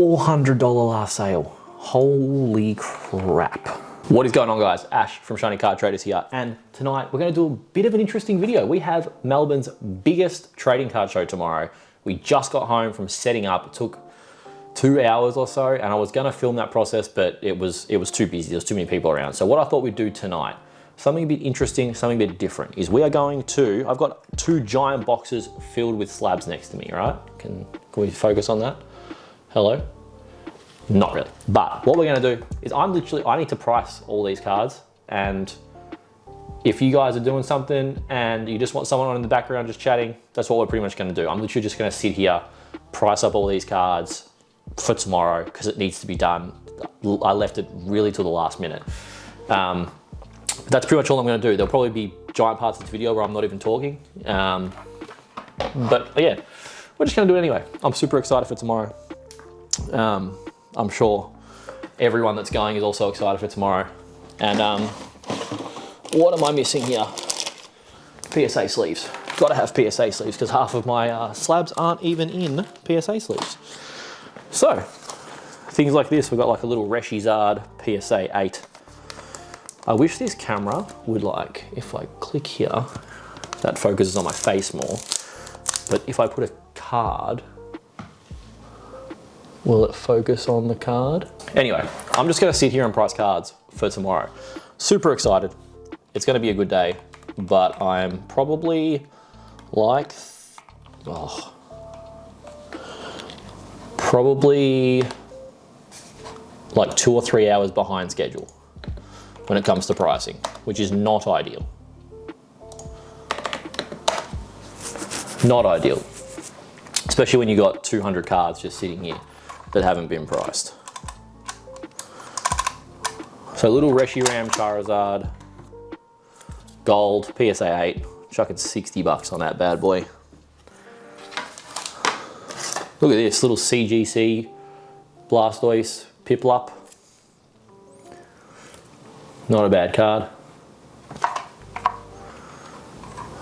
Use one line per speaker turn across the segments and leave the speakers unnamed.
$400 last sale. Holy crap. What is going on, guys? Ash from Shinycardtraders here, and tonight we're going to do a bit of an interesting video. We have Melbourne's biggest trading card show tomorrow. We just got home from setting up. It took 2 hours or so, and I was going to film that process, but it was too busy. There's too many people around. So what I thought we'd do tonight, something a bit interesting, something a bit different, is we are going to, I've got 2 giant boxes filled with slabs next to me, right? Can we focus on that? Hello? Not really. But what we're gonna do is I need to price all these cards, and if you guys are doing something and you just want someone on in the background just chatting, that's what we're pretty much gonna do. I'm literally just gonna sit here, price up all these cards for tomorrow because it needs to be done. I left it really till the last minute. That's pretty much all I'm gonna do. There'll probably be giant parts of this video where I'm not even talking. But yeah, we're just gonna do it anyway. I'm super excited for tomorrow. I'm sure everyone that's going is also excited for tomorrow. And what am I missing here? PSA sleeves. Gotta have PSA sleeves because half of my slabs aren't even in PSA sleeves. So, things like this, we've got like a little Shinycard PSA 8. I wish this camera would, like, if I click here, that focuses on my face more. But if I put a card, will it focus on the card? Anyway, I'm just gonna sit here and price cards for tomorrow. Super excited. It's gonna be a good day, but I'm probably like, probably like 2 or 3 hours behind schedule when it comes to pricing, which is not ideal. Not ideal. Especially when you got 200 cards just sitting here that haven't been priced. So little Reshiram Charizard, gold, PSA 8, chucking 60 bucks on that bad boy. Look at this, little CGC Blastoise Piplup. Not a bad card.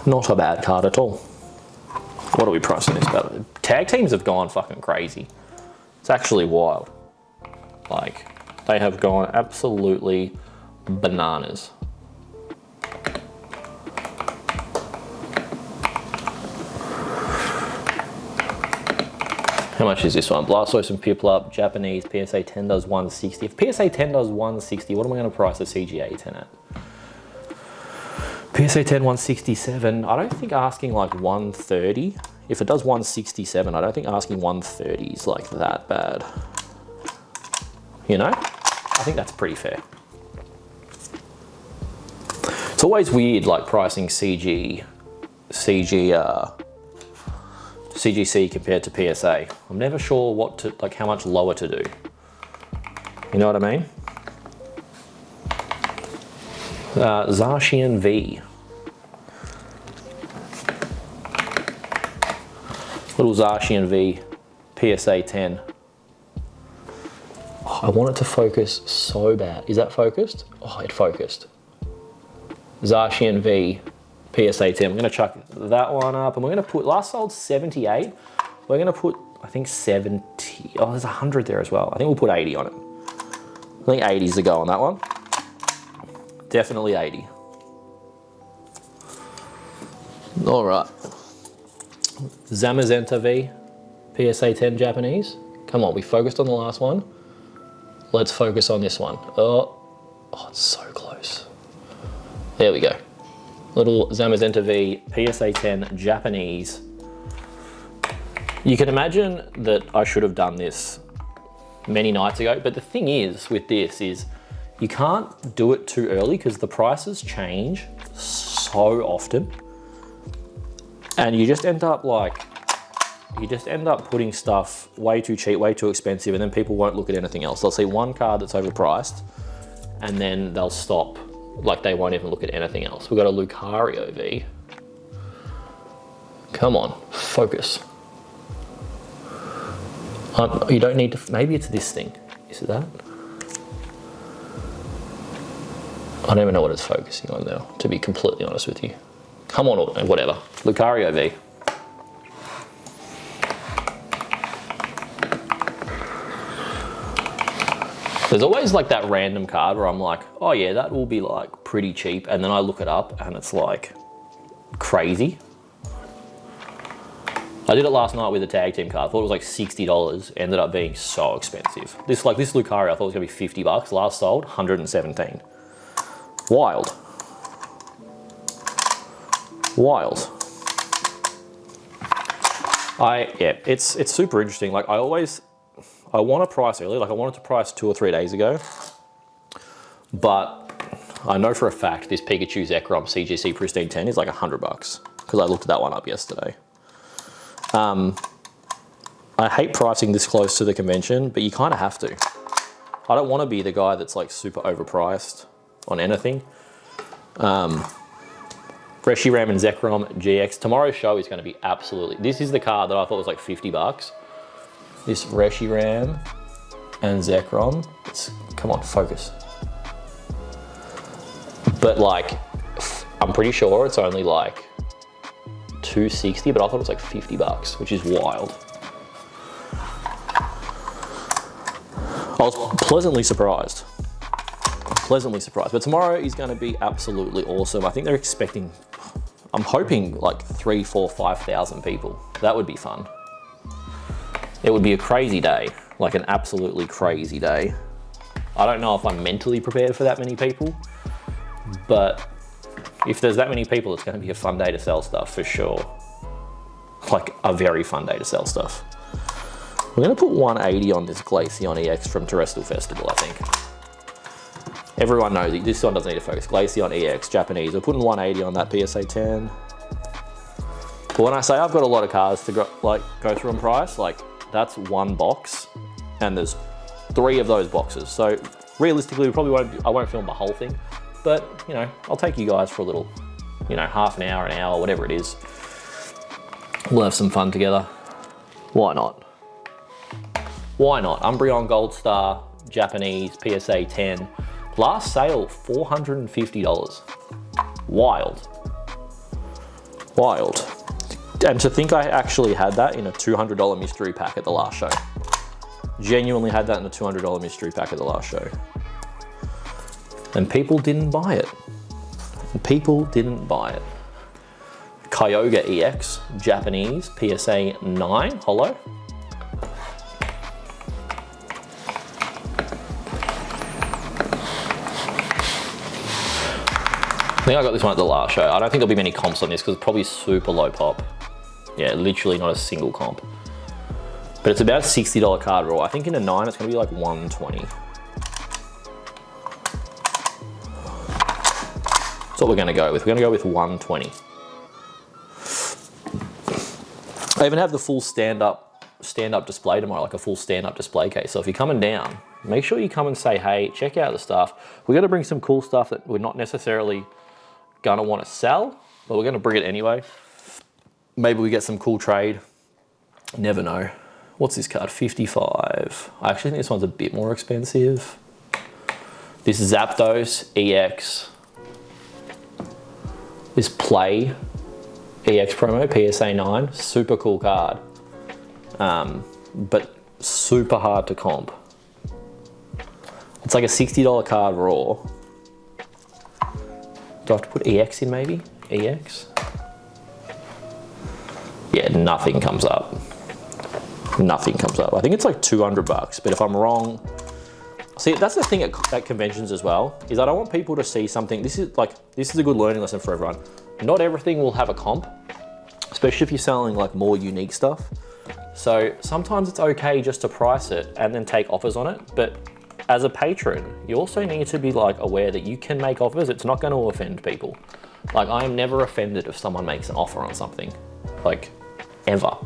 Not a bad card at all. What are we pricing this battle? Tag teams have gone fucking crazy. It's actually wild. Like, they have gone absolutely bananas. How much is this one? Blastoise and Piplup, Japanese, PSA 10 does 160. If PSA 10 does 160, what am I gonna price the CGA 10 at? PSA 10 167, I don't think asking like 130. If it does 167, I don't think asking 130 is like that bad. You know? I think that's pretty fair. It's always weird, like pricing CGC compared to PSA. I'm never sure what to, like how much lower to do. You know what I mean? Zacian V. Little Zacian V, PSA 10. Oh, I want it to focus so bad. Is that focused? Oh, it focused. Zacian V, PSA 10. I'm gonna chuck that one up, and we're gonna put, last sold 78. We're gonna put, I think 70. Oh, there's 100 there as well. I think we'll put 80 on it. I think 80's the go on that one. Definitely 80. All right. Zamazenta V, PSA 10 Japanese. Come on, we focused on the last one. Let's focus on this one. Oh, it's so close. There we go. Little Zamazenta V, PSA 10 Japanese. You can imagine that I should have done this many nights ago, but the thing is with this is you can't do it too early because the prices change so often. And you just end up putting stuff way too cheap, way too expensive, and then people won't look at anything else. They'll see one card that's overpriced, and then they'll stop. Like, they won't even look at anything else. We've got a Lucario V. Come on, focus. You don't need to, maybe it's this thing. Is it that? I don't even know what it's focusing on now, to be completely honest with you. Come on, whatever. Lucario V. There's always like that random card where I'm like, oh yeah, that will be like pretty cheap. And then I look it up and it's like crazy. I did it last night with a tag team card. I thought it was like $60, ended up being so expensive. This Lucario, I thought it was gonna be 50 bucks. Last sold, 117. Wild. Wild. Yeah, it's super interesting. Like I want to price early. Like I wanted to price 2 or 3 days ago, but I know for a fact this Pikachu Zekrom CGC Pristine 10 is like 100 bucks because I looked that one up yesterday. I hate pricing this close to the convention, but you kind of have to. I don't want to be the guy that's like super overpriced on anything. Reshiram and Zekrom GX. Tomorrow's show is going to be absolutely... This is the card that I thought was like 50 bucks. This Reshiram and Zekrom. Come on, focus. But like, I'm pretty sure it's only like 260, but I thought it was like 50 bucks, which is wild. I was pleasantly surprised. But tomorrow is going to be absolutely awesome. I think they're expecting, I'm hoping like 3, 4, 5,000 people. That would be fun. It would be a crazy day, like an absolutely crazy day. I don't know if I'm mentally prepared for that many people, but if there's that many people, it's going to be a fun day to sell stuff for sure. Like a very fun day to sell stuff. We're going to put 180 on this Glaceon EX from Terrestrial Festival, I think. Everyone knows it. This one doesn't need to focus. Glaceon EX, Japanese. We're putting 180 on that PSA 10. But when I say I've got a lot of cards to go through on price, like that's one box and there's 3 of those boxes. So realistically, I won't film the whole thing, but you know, I'll take you guys for a little, you know, half an hour, whatever it is. We'll have some fun together. Why not? Why not? Umbreon Gold Star, Japanese, PSA 10. Last sale, $450. Wild. Wild. And to think I actually had that in a $200 mystery pack at the last show. Genuinely had that in a $200 mystery pack at the last show. And people didn't buy it. People didn't buy it. Kyogre EX, Japanese, PSA 9, holo. I think I got this one at the last show. I don't think there'll be many comps on this because it's probably super low pop. Yeah, literally not a single comp. But it's about a $60 card raw. I think in a 9 it's gonna be like 120. That's what we're gonna go with. We're gonna go with 120. I even have the full stand-up display tomorrow, like a full stand-up display case. So if you're coming down, make sure you come and say, hey, check out the stuff. We're gonna bring some cool stuff that we're not necessarily gonna wanna sell, but we're gonna bring it anyway. Maybe we get some cool trade. Never know. What's this card? 55. I actually think this one's a bit more expensive. This Zapdos EX. This Play EX promo, PSA 9. Super cool card. But super hard to comp. It's like a $60 card raw. Do I have to put EX in maybe? EX? Yeah, nothing comes up. Nothing comes up. I think it's like 200 bucks, but if I'm wrong, see, that's the thing at conventions as well, is I don't want people to see something. This is a good learning lesson for everyone. Not everything will have a comp, especially if you're selling like more unique stuff. So sometimes it's okay just to price it and then take offers on it. But as a patron, you also need to be like aware that you can make offers. It's not going to offend people. Like I am never offended if someone makes an offer on something, like ever.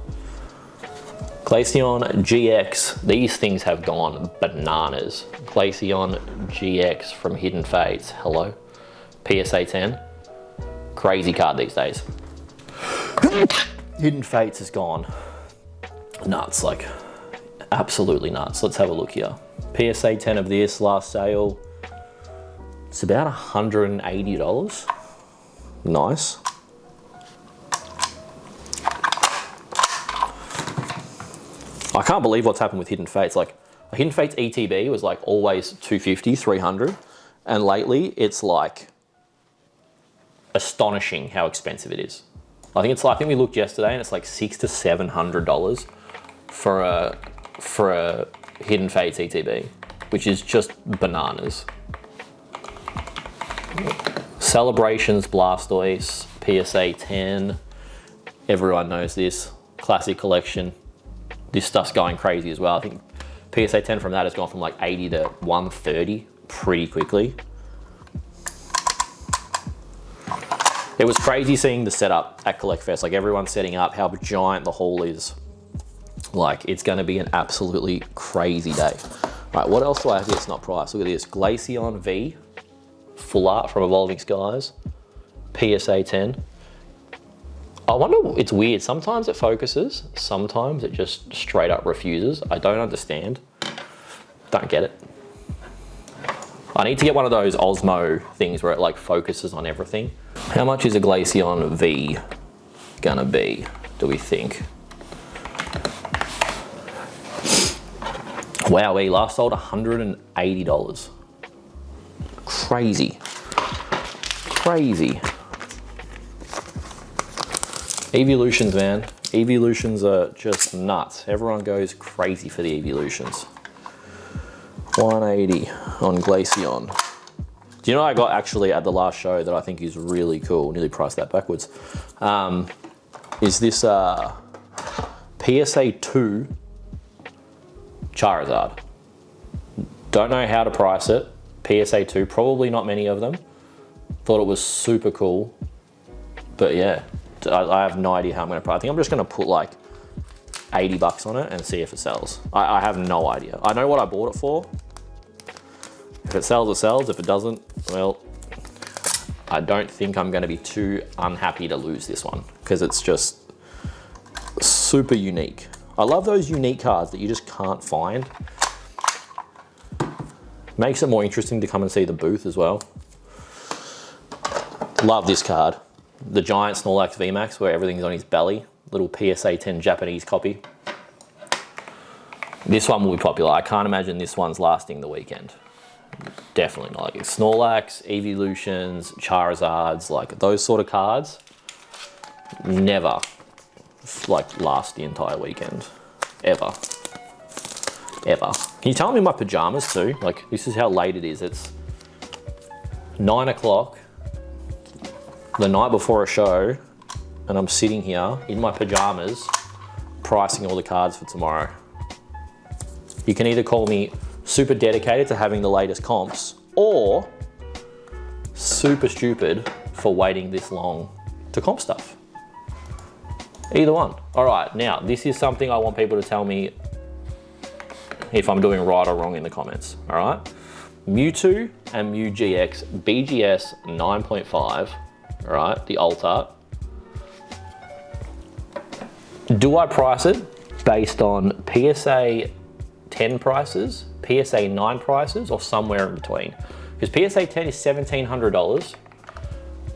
Glaceon GX, these things have gone bananas. Glaceon GX from Hidden Fates, hello. PSA 10, crazy card these days. Hidden Fates has gone nuts, like absolutely nuts. Let's have a look here. PSA 10 of this last sale, it's about $180. Nice. I can't believe what's happened with Hidden Fates. Like, Hidden Fates ETB was like always 250, 300. And lately it's like astonishing how expensive it is. I think we looked yesterday and it's like $600 to $700 for a Hidden Fates ETB, which is just bananas. Celebrations Blastoise, PSA 10. Everyone knows this. Classic collection. This stuff's going crazy as well. I think PSA 10 from that has gone from like 80 to 130 pretty quickly. It was crazy seeing the setup at Collectfest. Like everyone's setting up, how giant the hall is. Like it's gonna be an absolutely crazy day. All right, what else do I have here that's not priced? Look at this, Glaceon V, full art from Evolving Skies, PSA 10. I wonder, it's weird. Sometimes it focuses, sometimes it just straight up refuses. I don't understand. Don't get it. I need to get one of those Osmo things where it like focuses on everything. How much is a Glaceon V gonna be, do we think? Wow, we last sold $180. Crazy. Crazy. Evolutions, man. Evolutions are just nuts. Everyone goes crazy for the Evolutions. 180 on Glaceon. Do you know what I got actually at the last show that I think is really cool? Nearly priced that backwards. Is this PSA 2 Charizard. Don't know how to price it. PSA 2, probably not many of them. Thought it was super cool. But yeah, I have no idea how I'm gonna price. I think I'm just gonna put like 80 bucks on it and see if it sells. I have no idea. I know what I bought it for. If it sells, it sells. If it doesn't, well, I don't think I'm gonna be too unhappy to lose this one because it's just super unique. I love those unique cards that you just can't find. Makes it more interesting to come and see the booth as well. Love this card. The giant Snorlax VMAX where everything's on his belly. Little PSA 10 Japanese copy. This one will be popular. I can't imagine this one's lasting the weekend. Definitely not. Like Snorlax, Evolutions, Charizards, like those sort of cards never like last the entire weekend. Ever. Ever. Can you tell me my pajamas too? Like this is how late it is. It's 9 o'clock the night before a show and I'm sitting here in my pajamas pricing all the cards for tomorrow. You can either call me super dedicated to having the latest comps or super stupid for waiting this long to comp stuff. Either one. All right, now this is something I want people to tell me if I'm doing right or wrong in the comments, all right? Mewtwo and Mew GX BGS 9.5, all right, the alt art. Do I price it based on PSA 10 prices, PSA 9 prices, or somewhere in between? Because PSA 10 is $1,700,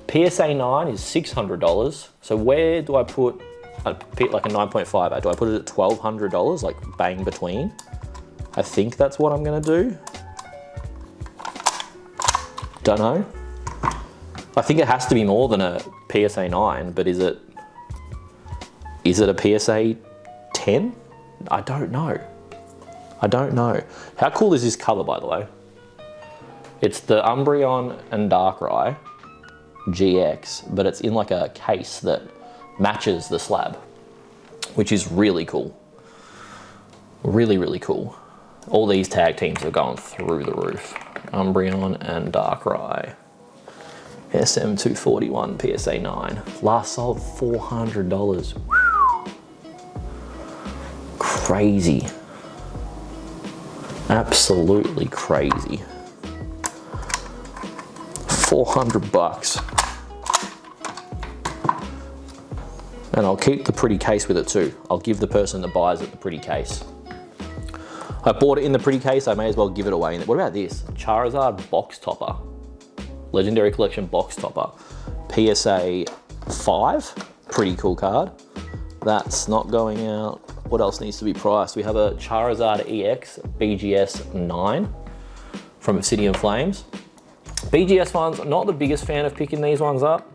PSA 9 is $600, so where do I put like a 9.5 at? Do I put it at $1,200, like bang between? I think that's what I'm gonna do. Don't know. I think it has to be more than a PSA 9, but is it a PSA 10? I don't know. I don't know. How cool is this cover, by the way? It's the Umbreon and Darkrai GX, but it's in like a case that matches the slab, which is really cool. Really, really cool. All these tag teams are going through the roof. Umbreon and Darkrai. SM241 PSA 9. Last sold $400. Crazy. Absolutely crazy. 400 bucks. And I'll keep the pretty case with it too. I'll give the person that buys it the pretty case. I bought it in the pretty case, I may as well give it away. What about this? Charizard box topper. Legendary Collection box topper. PSA 5, pretty cool card. That's not going out. What else needs to be priced? We have a Charizard EX BGS 9 from Obsidian Flames. BGS ones, not the biggest fan of picking these ones up,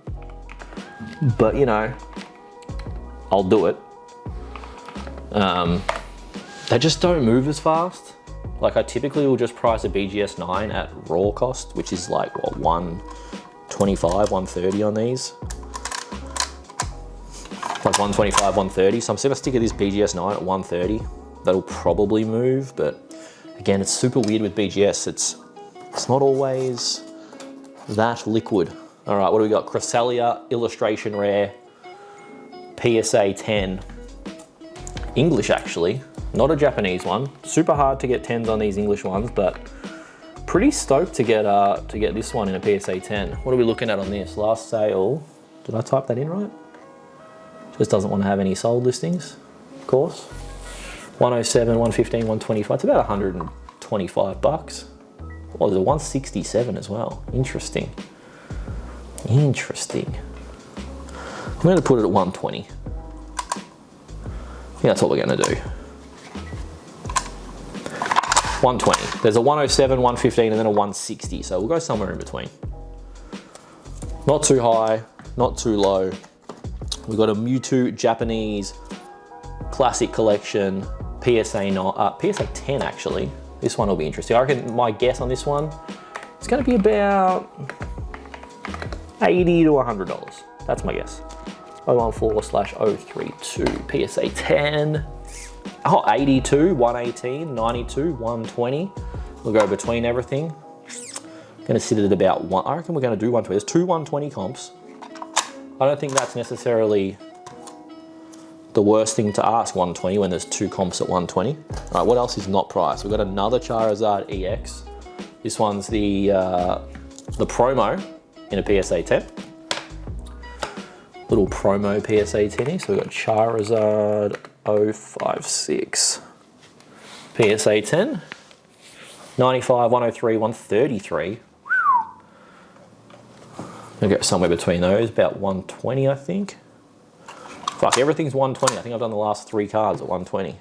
but you know, I'll do it. They just don't move as fast. Like I typically will just price a BGS 9 at raw cost, which is like what, 125, 130 on these. Like 125, 130. So I'm still gonna stick at this BGS 9 at 130. That'll probably move, but again, it's super weird with BGS. It's not always that liquid. All right, what do we got? Cresselia, illustration rare, PSA 10. English actually, not a Japanese one. Super hard to get 10s on these English ones, but pretty stoked to get this one in a PSA 10. What are we looking at on this? Last sale, did I type that in right? Just doesn't want to have any sold listings, of course. 107, 115, 125, it's about 125 bucks. Oh, there's a 167 as well. Interesting. Interesting. I'm going to put it at 120. I think that's what we're going to do. 120. There's a 107, 115, and then a 160. So we'll go somewhere in between. Not too high, not too low. We've got a Mewtwo Japanese Classic Collection PSA 10 actually. This one will be interesting. I reckon my guess on this one, it's going to be about $80 to $100. That's my guess. 014/032 PSA 10. Oh, 82, 118, 92, 120. We'll go between everything. Going to sit at about one. I reckon we're going to do 120. There's two 120 comps. I don't think that's necessarily the worst thing to ask 120 when there's two comps at 120. All right, what else is not priced? We've got another Charizard EX. This one's the promo in a PSA 10. Little promo PSA 10. So we've got Charizard 056 PSA 10. 95, 103, 133. I'll go somewhere between those, about 120 I think. Fuck, everything's 120. I think I've done the last 3 cards at 120.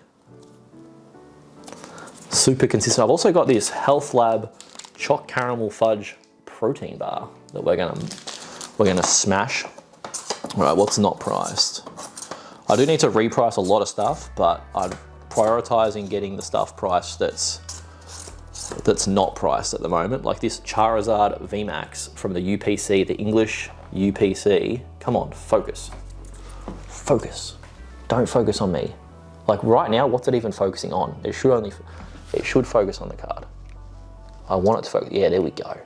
Super consistent. I've also got this Health Lab Choc Caramel Fudge protein bar that we're gonna smash. All right, what's not priced? I do need to reprice a lot of stuff, but I'm prioritizing getting the stuff priced that's not priced at the moment. Like this Charizard VMAX from the UPC, the English UPC. Come on, focus. Focus. Don't focus on me. Like right now, what's it even focusing on? It should focus on the card. I want it to focus. Yeah, there we go.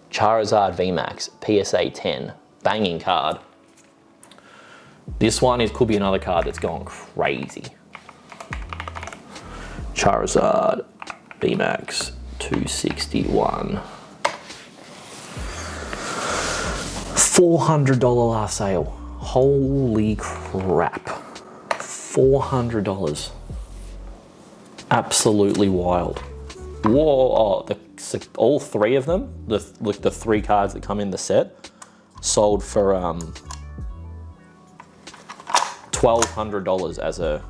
Charizard VMAX, PSA 10, banging card. This one could be another card that's gone crazy. Charizard VMAX 261. $400 last sale. Holy crap. $400. Absolutely wild. Whoa, all 3 of them, the 3 cards that come in the set, sold for $1,200 as a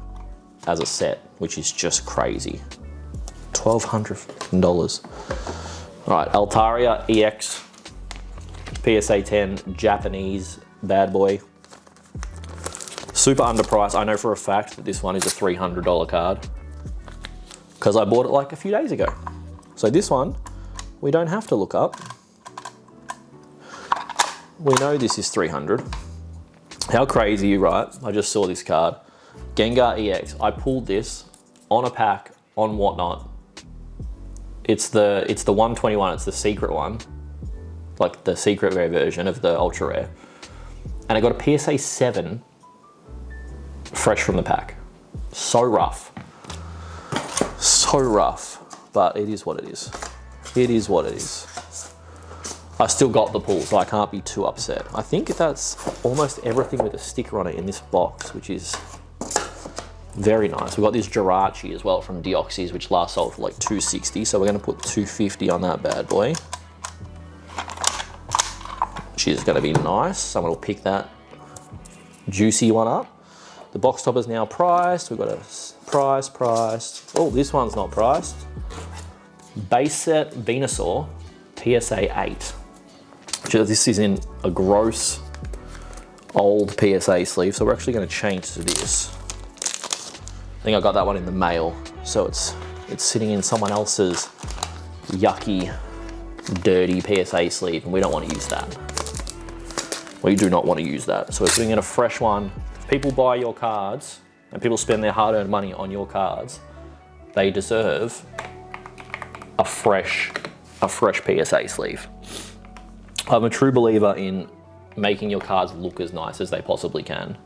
set, which is just crazy. $1,200. All right, Altaria EX, PSA 10, Japanese bad boy. Super underpriced. I know for a fact that this one is a $300 card because I bought it like a few days ago. So this one, we don't have to look up. We know this is 300. How crazy are you, right? I just saw this card. Gengar EX. I pulled this on a pack on Whatnot. It's the 121, it's the secret one. Like the secret rare version of the ultra rare. And I got a PSA 7 fresh from the pack. So rough. So rough, but it is what it is. It is what it is. I still got the pull, so I can't be too upset. I think that's almost everything with a sticker on it in this box, which is very nice. We've got this Jirachi as well from Deoxys, which last sold for like $260, so we're gonna put $250 on that bad boy. Which is gonna be nice. Someone will pick that juicy one up. The box topper's now priced. We've got a Priced. Oh, this one's not priced. Base set Venusaur, PSA 8. This is in a gross old PSA sleeve, so we're actually going to change to this. I think I got that one in the mail, so it's sitting in someone else's yucky, dirty PSA sleeve, and we don't want to use that. We do not want to use that. So we're putting in a fresh one. If people buy your cards and people spend their hard-earned money on your cards, they deserve a fresh PSA sleeve. I'm a true believer in making your cards look as nice as they possibly can.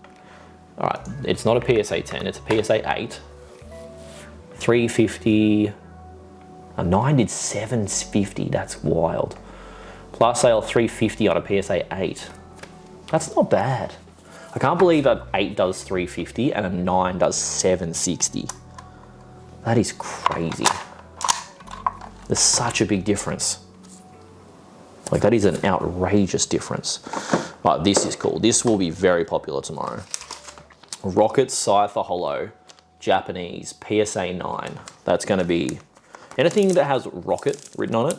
All right, it's not a PSA 10, it's a PSA 8. 350, a 9 did 750, that's wild. Last sale 350 on a PSA 8. That's not bad. I can't believe an 8 does 350 and a 9 does 760. That is crazy. There's such a big difference. Like, that is an outrageous difference. Right, this is cool. This will be very popular tomorrow. Rocket Scyther Holo, Japanese, PSA 9. That's gonna be, anything that has rocket written on it,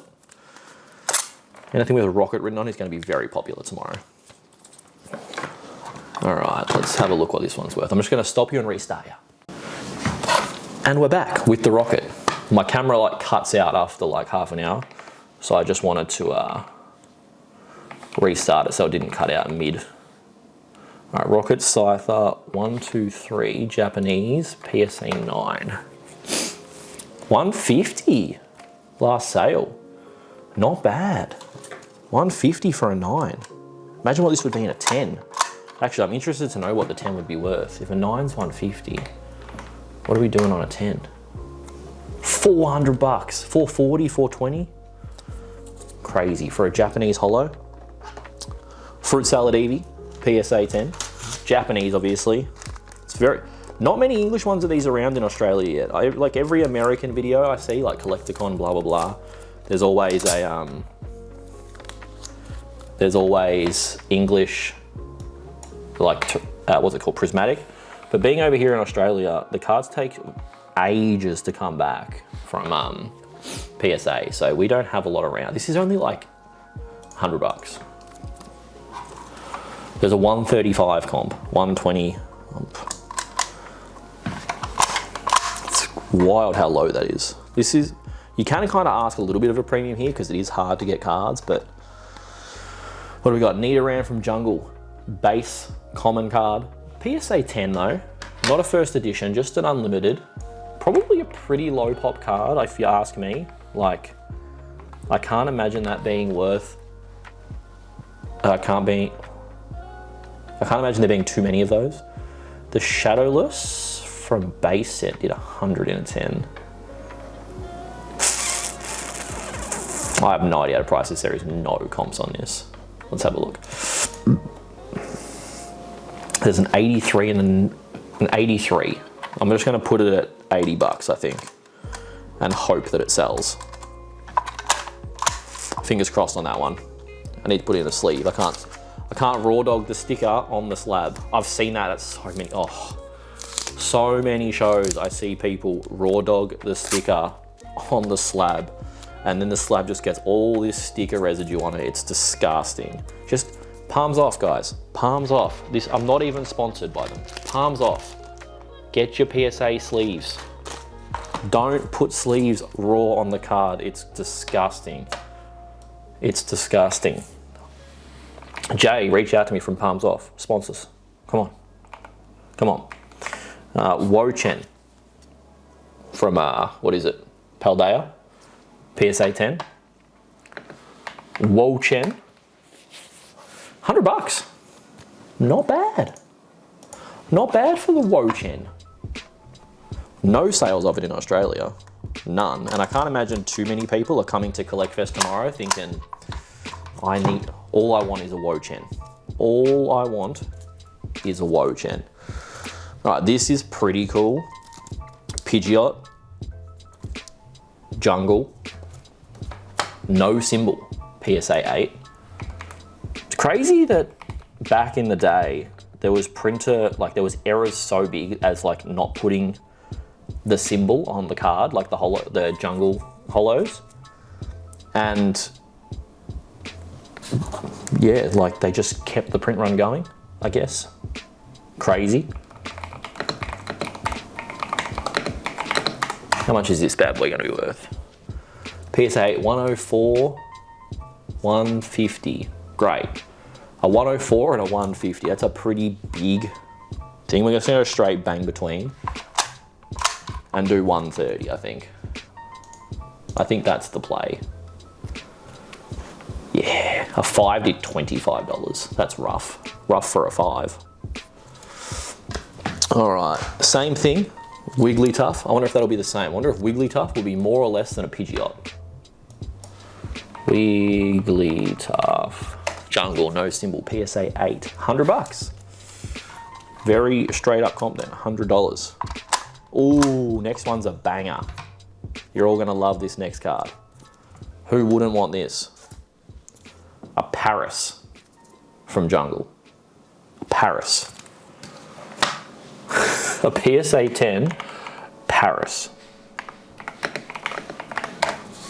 anything with a rocket written on it is gonna be very popular tomorrow. All right, let's have a look what this one's worth. I'm just gonna stop you and restart you. And we're back with the rocket. My camera like cuts out after like half an hour, so I just wanted to restart it so it didn't cut out mid. All right, Rocket Scyther 123 Japanese PSA 9. 150 last sale. Not bad. 150 for a 9. Imagine what this would be in a 10. Actually, I'm interested to know what the 10 would be worth. If a 9's 150, what are we doing on a 10? 400 bucks, 440, 420. Crazy for a Japanese holo. Fruit Salad Eevee, PSA 10. Japanese, obviously. It's very, not many English ones of these around in Australia yet. Like every American video I see, like Collecticon, blah, blah, blah, there's always a, there's always English, like, what's it called, prismatic. But being over here in Australia, the cards take ages to come back from PSA, so we don't have a lot around. This is only like 100 bucks. There's a 135 comp, 120 comp. It's wild how low that is. This is, you can kind of ask a little bit of a premium here because it is hard to get cards, but what do we got? Nidoran from Jungle, base common card. PSA 10 though, not a first edition, just an unlimited. Probably a pretty low pop card if you ask me. Like, I can't imagine that being worth, I can't imagine there being too many of those. The Shadowless from base set did 100 in a 10. I have no idea how to price this. There is no comps on this. Let's have a look. There's an 83 and an 83. I'm just gonna put it at 80 bucks, I think, and hope that it sells. Fingers crossed on that one. I need to put it in a sleeve. I can't raw dog the sticker on the slab. I've seen that at so many shows. I see people raw dog the sticker on the slab, and then the slab just gets all this sticker residue on it. It's disgusting. Just palms off, guys. Palms off. This, I'm not even sponsored by them. Palms off. Get your PSA sleeves. Don't put sleeves raw on the card. It's disgusting. It's disgusting. Jay, reach out to me from Palms Off. Sponsors. Come on. Come on. Wo-Chen from, what is it? Paldea. PSA 10. Wo-Chen. 100 bucks. Not bad. Not bad for the Wo-Chen. No sales of it in Australia. None. And I can't imagine too many people are coming to Collectfest tomorrow thinking, all I want is a Wo-Chen. All I want is a Wo-Chen. All right, this is pretty cool. Pidgeot. Jungle. No symbol. PSA 8. It's crazy that back in the day, there was errors so big as like not putting the symbol on the card, like the jungle hollows. And yeah, like they just kept the print run going, I guess. Crazy. How much is this bad boy gonna be worth? PSA 104, 150. Great. A 104 and a 150. That's a pretty big thing. We're just gonna go straight bang between and do 130, I think. I think that's the play. Yeah, a 5 did $25. That's rough. Rough for a 5. All right, same thing. Wigglytuff. I wonder if that'll be the same. I wonder if Wigglytuff will be more or less than a Pidgeot. Wigglytuff. Jungle, no symbol, PSA 8. $100. Very straight up comp then, $100. Ooh, next one's a banger. You're all gonna love this next card. Who wouldn't want this? A Paris from Jungle. Paris. A PSA 10 Paris.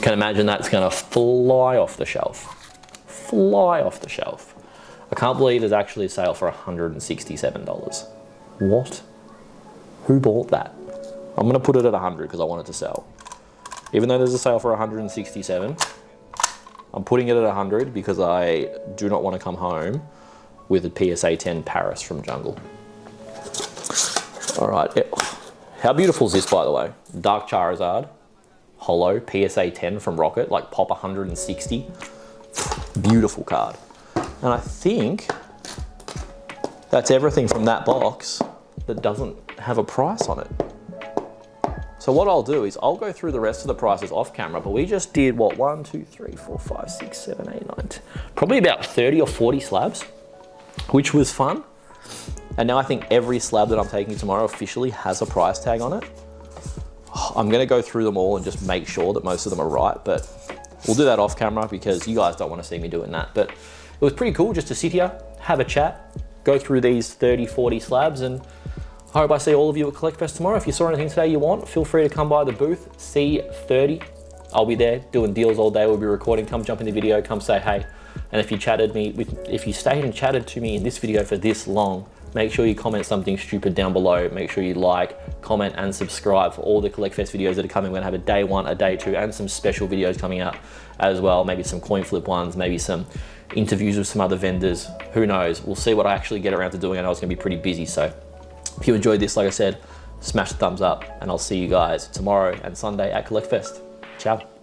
Can imagine that's gonna fly off the shelf. Fly off the shelf. I can't believe there's actually a sale for $167. What? Who bought that? I'm gonna put it at 100 because I want it to sell. Even though there's a sale for 167, I'm putting it at 100 because I do not want to come home with a PSA 10 Paris from Jungle. All right, how beautiful is this, by the way? Dark Charizard, Holo, PSA 10 from Rocket, like pop 160. Beautiful card. And I think that's everything from that box that doesn't have a price on it. So what I'll do is I'll go through the rest of the prices off camera, but we just did what, 1, 2, 3, 4, 5, 6, 7, 8, 9, 10, probably about 30 or 40 slabs, which was fun. And now I think every slab that I'm taking tomorrow officially has a price tag on it. I'm gonna go through them all and just make sure that most of them are right, but we'll do that off camera because you guys don't want to see me doing that. But it was pretty cool just to sit here, have a chat, go through these 30, 40 slabs, and I hope I see all of you at Collectfest tomorrow. If you saw anything today you want, feel free to come by the booth, C30. I'll be there doing deals all day. We'll be recording. Come jump in the video, come say hey. And if you if you stayed and chatted to me in this video for this long, make sure you comment something stupid down below. Make sure you like, comment, and subscribe for all the Collectfest videos that are coming. We're gonna have a day 1, a day 2, and some special videos coming out as well. Maybe some coin flip ones, maybe some interviews with some other vendors. Who knows? We'll see what I actually get around to doing. I know it's gonna be pretty busy, so if you enjoyed this, like I said, smash the thumbs up, and I'll see you guys tomorrow and Sunday at Collectfest. Ciao.